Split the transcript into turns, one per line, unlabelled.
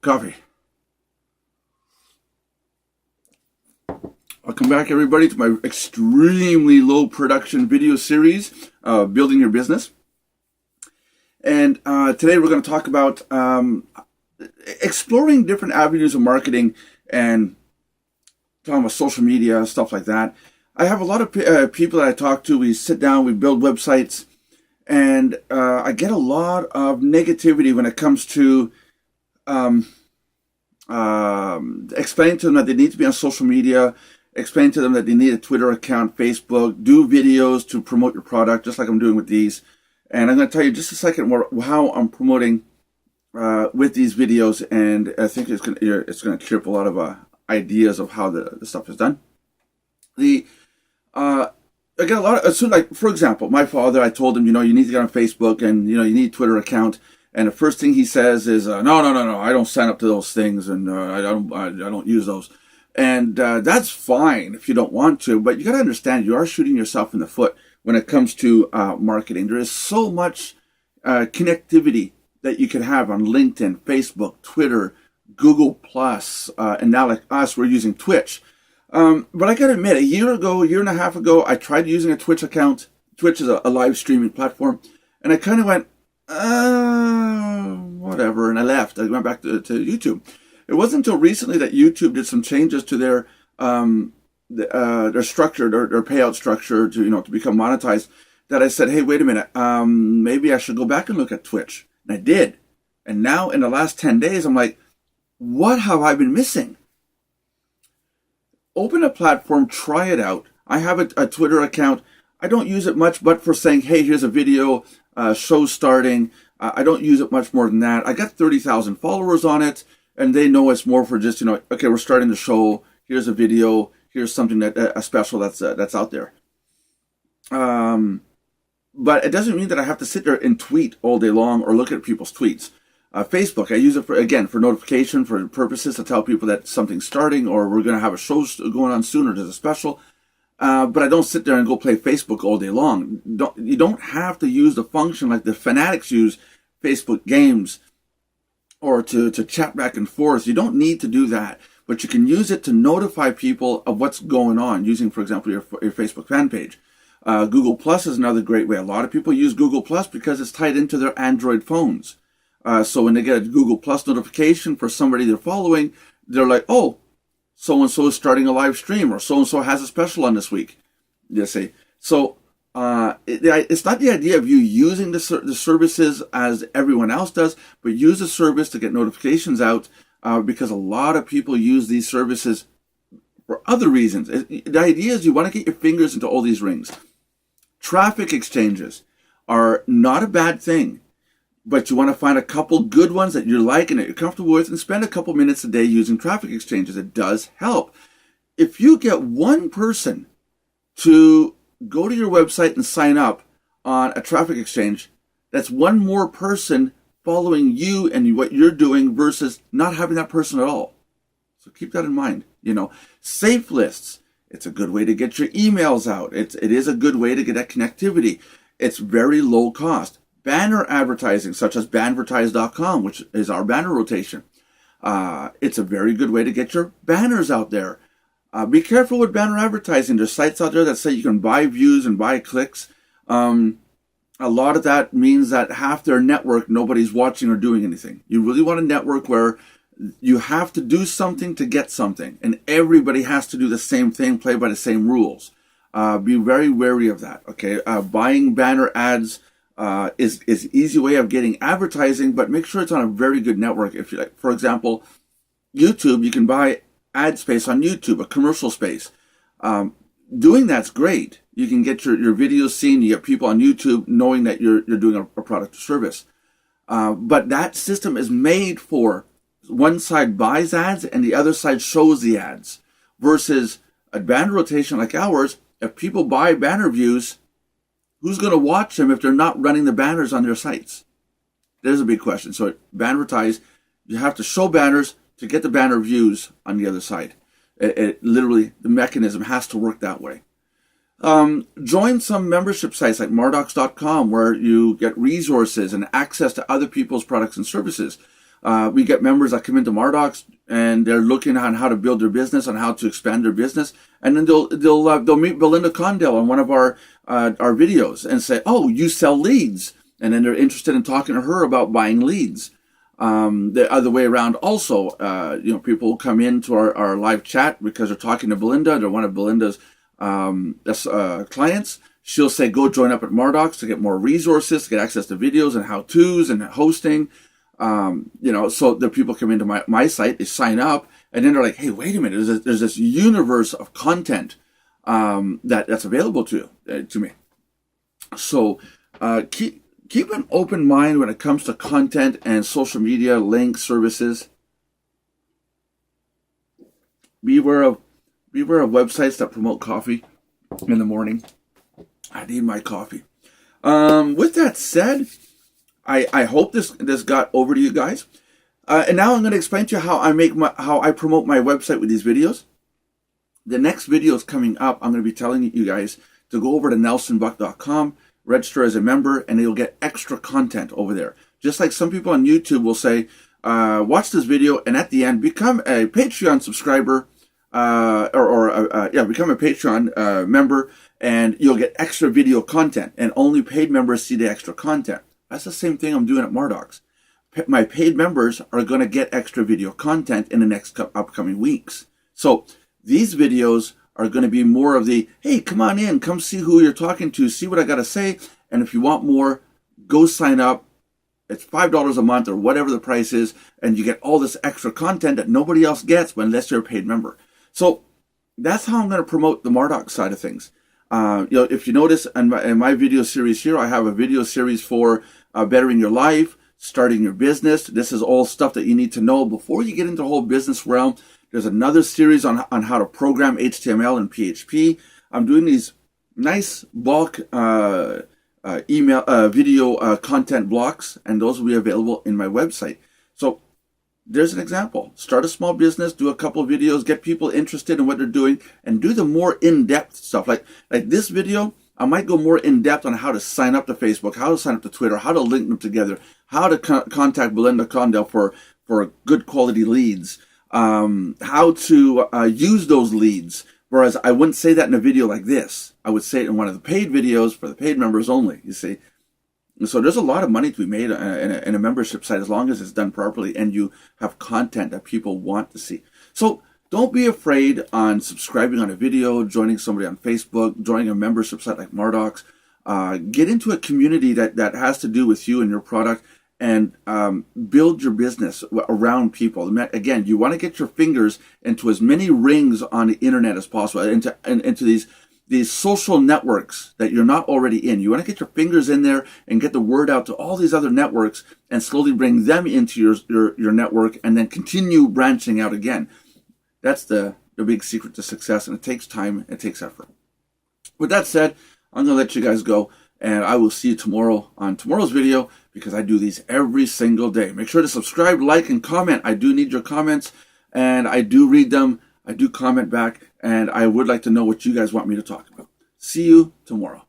Coffee. Welcome back, everybody, to my extremely low production video series, Building Your Business. And today we're going to talk about exploring different avenues of marketing and talking about social media, stuff like that. I have a lot of people that I talk to. We sit down, we build websites, and I get a lot of negativity when it comes to explaining to them that they need to be on social media, explain to them that they need a Twitter account, Facebook, do videos to promote your product, just like I'm doing with these. And I'm going to tell you just a second more how I'm promoting with these videos, and I think it's going to clear up a lot of ideas of how the stuff is done. I get a lot of, so like, for example, my father, I told him, you need to get on Facebook, and, you need a Twitter account. And the first thing he says is, no, I don't sign up to those things, and I don't use those. And that's fine if you don't want to, but you got to understand you are shooting yourself in the foot when it comes to marketing. There is so much connectivity that you can have on LinkedIn, Facebook, Twitter, Google Plus, and now like us, we're using Twitch. But I got to admit, a year and a half ago, I tried using a Twitch account. Twitch is a live streaming platform, and I kind of went, whatever, and I left. I went back to YouTube. It wasn't until recently that YouTube did some changes to their structure, their payout structure to become monetized, that I said, hey, wait a minute, maybe I should go back and look at Twitch. And I did. And now in the last 10 days, I'm like, what have I been missing? Open a platform, try it out. I have a Twitter account. I don't use it much, but for saying, hey, here's a video, show starting. I don't use it much more than that. I got 30,000 followers on it, and they know it's more for just, okay, we're starting the show. Here's a video. Here's something a special that's out there. But it doesn't mean that I have to sit there and tweet all day long or look at people's tweets. Facebook, I use it for notification, for purposes to tell people that something's starting or we're going to have a show going on soon or there's a special. But I don't sit there and go play Facebook all day long. You don't have to use the function like the fanatics use, Facebook games, or to chat back and forth. You don't need to do that, but you can use it to notify people of what's going on using, for example, your Facebook fan page. Google Plus is another great way. A lot of people use Google Plus because it's tied into their Android phones. So when they get a Google Plus notification for somebody they're following, they're like, oh, so-and-so is starting a live stream, or so-and-so has a special on this week. You see. So it's not the idea of you using the services as everyone else does, but use the service to get notifications out, because a lot of people use these services for other reasons. The idea is you want to get your fingers into all these rings. Traffic exchanges are not a bad thing, but you want to find a couple good ones that you like and that you're comfortable with, and spend a couple minutes a day using traffic exchanges. It does help. If you get one person to go to your website and sign up on a traffic exchange, that's one more person following you and what you're doing versus not having that person at all. So keep that in mind. Safe lists. It's a good way to get your emails out. It is a good way to get that connectivity. It's very low cost. Banner advertising, such as Banvertise.com, which is our banner rotation. It's a very good way to get your banners out there. Be careful with banner advertising. There's sites out there that say you can buy views and buy clicks. A lot of that means that half their network, nobody's watching or doing anything. You really want a network where you have to do something to get something, and everybody has to do the same thing, play by the same rules. Be very wary of that. Okay, buying banner ads is an easy way of getting advertising, but make sure it's on a very good network. If you like, for example, YouTube, you can buy ad space on YouTube, a commercial space. Doing that's great. You can get your videos seen. You get people on YouTube knowing that you're doing a product or service. But that system is made for one side buys ads and the other side shows the ads. Versus a banner rotation like ours, if people buy banner views, who's going to watch them if they're not running the banners on their sites? There's a big question. So Banvertise, you have to show banners to get the banner views on the other side. It literally, the mechanism has to work that way. Join some membership sites like Mardocs.com, where you get resources and access to other people's products and services. We get members that come into Mardocs and they're looking on how to build their business, on how to expand their business, and then they'll meet Belinda Condell on one of our videos and say, "Oh, you sell leads," and then they're interested in talking to her about buying leads. The other way around also, people will come into our live chat because they're talking to Belinda. They're one of Belinda's clients. She'll say, "Go join up at Mardocs to get more resources, to get access to videos and how-tos and hosting." So the people come into my site, they sign up, and then they're like, "Hey, wait a minute! There's this universe of content that's available to me." So keep an open mind when it comes to content and social media link services. Beware of websites that promote coffee in the morning. I need my coffee. With that said, I hope this got over to you guys. And now I'm going to explain to you how I promote my website with these videos. The next video is coming up. I'm going to be telling you guys to go over to nelsonbuck.com, register as a member, and you'll get extra content over there. Just like some people on YouTube will say, watch this video, and at the end, become a Patreon subscriber, become a Patreon member, and you'll get extra video content, and only paid members see the extra content. That's the same thing I'm doing at Mardocs. My paid members are going to get extra video content in the next upcoming weeks. So these videos are going to be more of the, hey, come on in, come see who you're talking to, see what I got to say. And if you want more, go sign up. It's $5 a month or whatever the price is, and you get all this extra content that nobody else gets unless you're a paid member. So that's how I'm going to promote the Mardocs side of things. If you notice in my video series here, I have a video series for bettering your life, starting your business. This is all stuff that you need to know before you get into the whole business realm. There's another series on how to program HTML and PHP. I'm doing these nice bulk video content blocks, and those will be available in my website. So there's an example. Start a small business, do a couple of videos, get people interested in what they're doing, and do the more in-depth stuff. Like this video, I might go more in-depth on how to sign up to Facebook, how to sign up to Twitter, how to link them together, how to contact Belinda Condell for good quality leads, how to use those leads. Whereas I wouldn't say that in a video like this. I would say it in one of the paid videos for the paid members only, you see. And so there's a lot of money to be made in a membership site as long as it's done properly and you have content that people want to see. So don't be afraid on subscribing on a video, joining somebody on Facebook, joining a membership site like Mardocs. Get into a community that has to do with you and your product, and build your business around people. Again, you want to get your fingers into as many rings on the internet as possible, into these social networks that you're not already in. You want to get your fingers in there and get the word out to all these other networks and slowly bring them into your network, and then continue branching out again. That's the big secret to success, and it takes time, it takes effort. With that said, I'm going to let you guys go, and I will see you tomorrow on tomorrow's video, because I do these every single day. Make sure to subscribe, like, and comment. I do need your comments, and I do read them. I do comment back, and I would like to know what you guys want me to talk about. See you tomorrow.